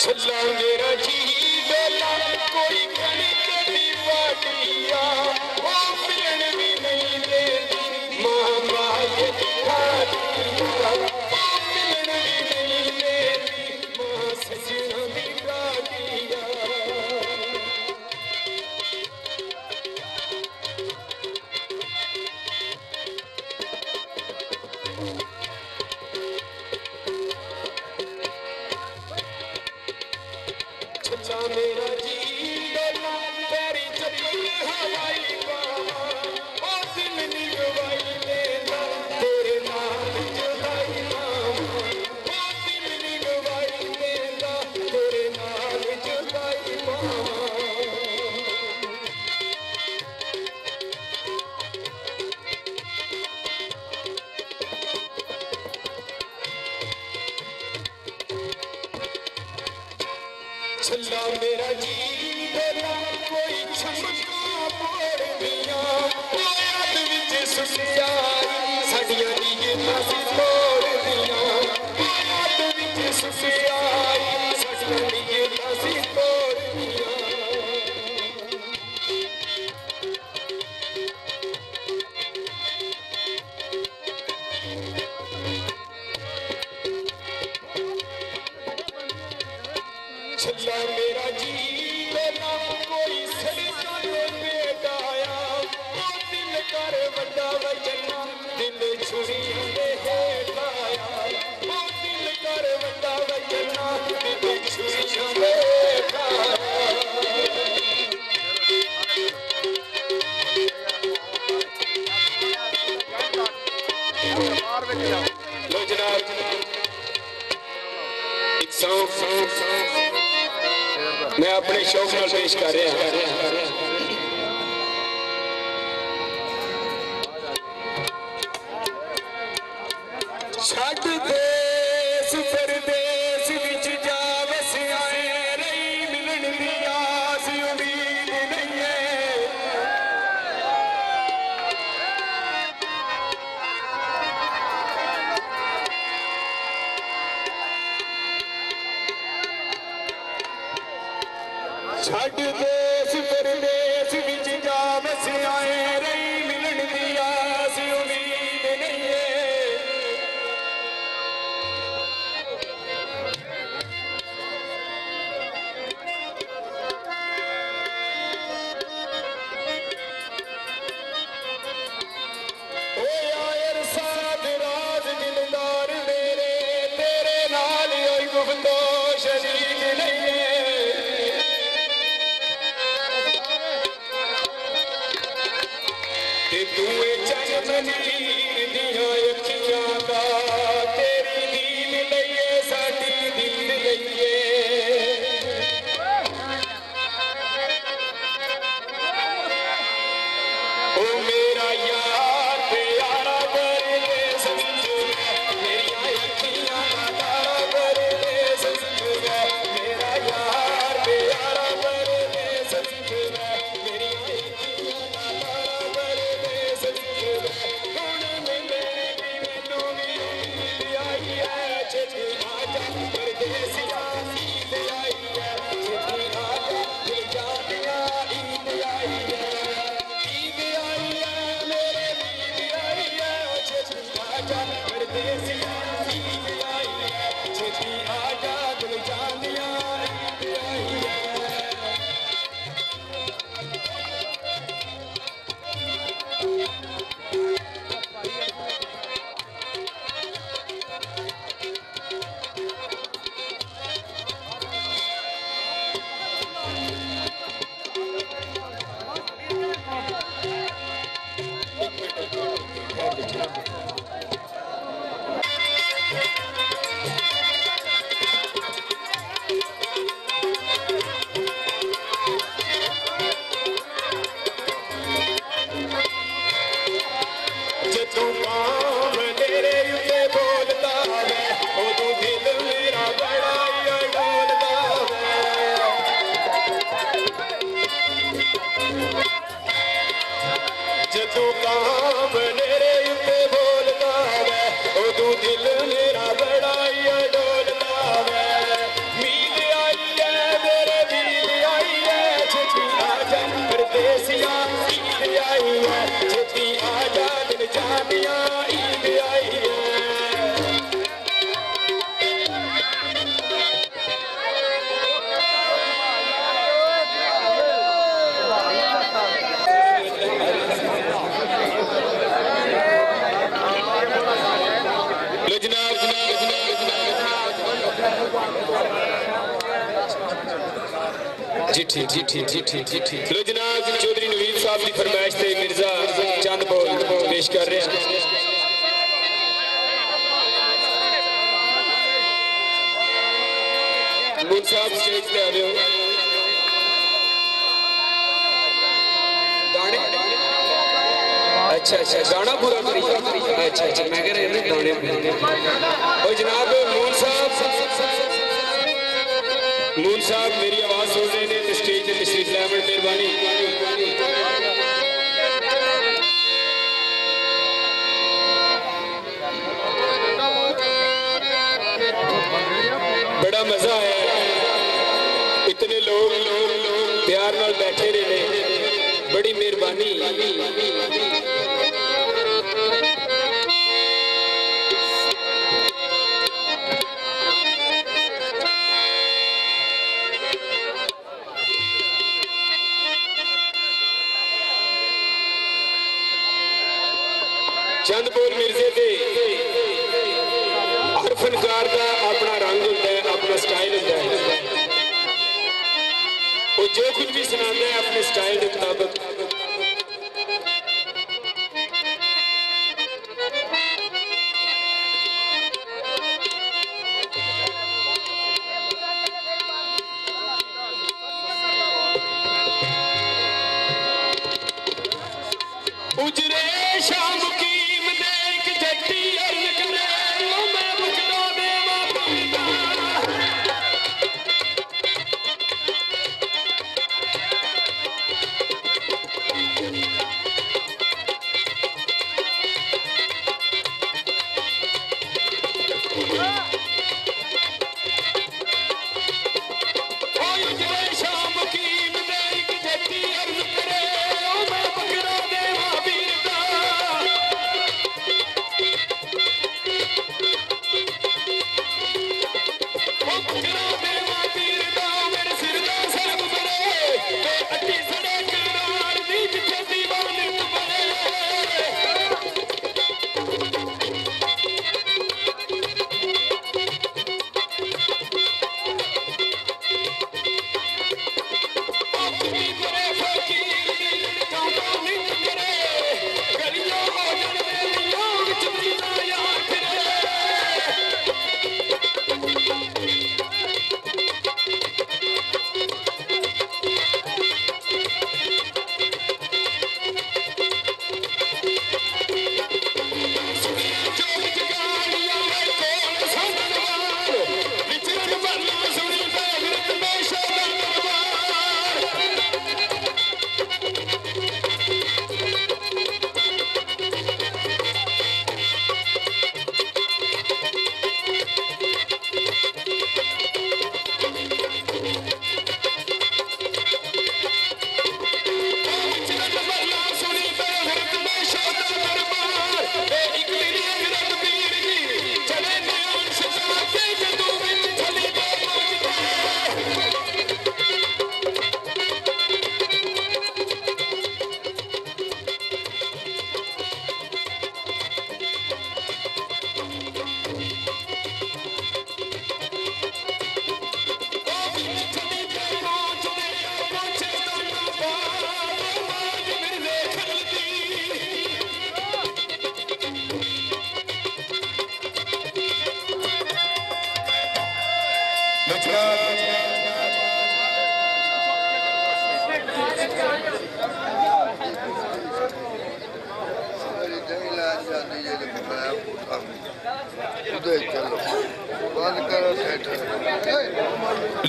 छल्ला मेरा जी डोला कोई कणक दी वाटिया वो मिलन भी नहीं देती मामा ये दिखातिया वो मिलन भी नहीं देती मां सजना दी गाटिया छल्ला मेरा जी डोला तेरी चप्पल हवाई बाबा ओ दिल नी गवाई लेना तेरे नाम जुदाई मामा ओ दिल नी गवाई लेना तेरे नाम जुदाई मामा छल्ला मेरा जी डोला कोई छमका मोड़ दिया याद विच सुनिया साडियां नीयतां सी तोड़ दिया याद विच सुनिया साडियां नीयतां सी तोड़ दिया छल्ला मेरा जी डोला कोई सड़का ते बेटा आया ओ दिल कर वड्डा वजना दिल छुरी दे हेठ आया ओ दिल कर वड्डा वजना दिल छुरी दे हेठ आया लो जनाब एक सॉन्ग मैं अपने शौक नाल पेश कर रहा छड़ देश परदेस विच जा वसिया रही मिलन दी आस उम्मीद नहीं है छड़ देश परदेस विच जा वसिया रही मिलन दी आस उम्मीद नहीं है ओ यार साथ राज दिलदार मेरे तेरे नाल होई गुफ्तो शरीक नहीं है तू चन नीर दिया अखियां का तेरी दीन लइए साडी दीन लइए ओ मेरा यार प्यारा बरले समझ मेरी अखियां का तारा बरले समझ मेरा यार प्यारा बरले समझ मेरी अखियां का तारा बरले हुण मिले मैनू भी नींद आई है छेती आजा परदेसिया नींद आई है छेती आजा दिल जानिया ईद आई है मेरे नींद आई है छेती आजा परदेसिया नींद आई है छेती आजा दिल जानिया ईद आई है जदों काम तेरे उत्ते बोलता है उदों दिल मेरा बड़ा ही डोलदा है जदों काम तेरे उत्ते बोलता है उदों दिल मेरा बड़ा ही डोलदा है मीत आई जी ठीक जी ठीक जी ठीक जी ठीक लो जनाब चौधरी नवीद साहब की फरमाइश से मिर्जा चंद बोल पेश कर रहे हैं मून साहब स्टेज पे आ रहे हो गाने अच्छा अच्छा गाना पूरा करिए अच्छा अच्छा मैं कह रहा गाने और जनाब मून साहब मेरी आवाज सुन रहे हैं तो स्टेज पे तशरीफ लाए मेहरबानी बड़ा मजा आया इतने लोग प्यार नाल बैठे रहे बड़ी मेहरबानी चंद बोल मिर्जे दे हर फनकार का अपना रंग होता है अपना स्टाइल होता है वो जो कुछ भी सुनाता है अपने स्टाइल के मुताबिक उजरे शाम की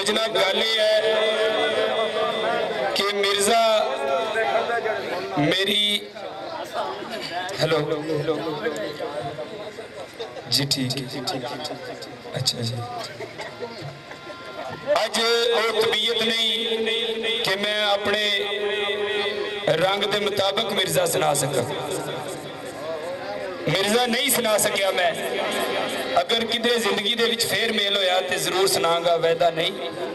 जनाब गल है कि मिर्जा मेरी हेलो जी ठीक अच्छा जी अज वो तबीयत नहीं कि मैं अपने रंग के मुताबिक मिर्जा सुना सका मिर्जा नहीं सुना सकिया मैं अगर किधरे जिंदगी दे विच फेर मेल होया तो जरूर सुनांगा वैदा नहीं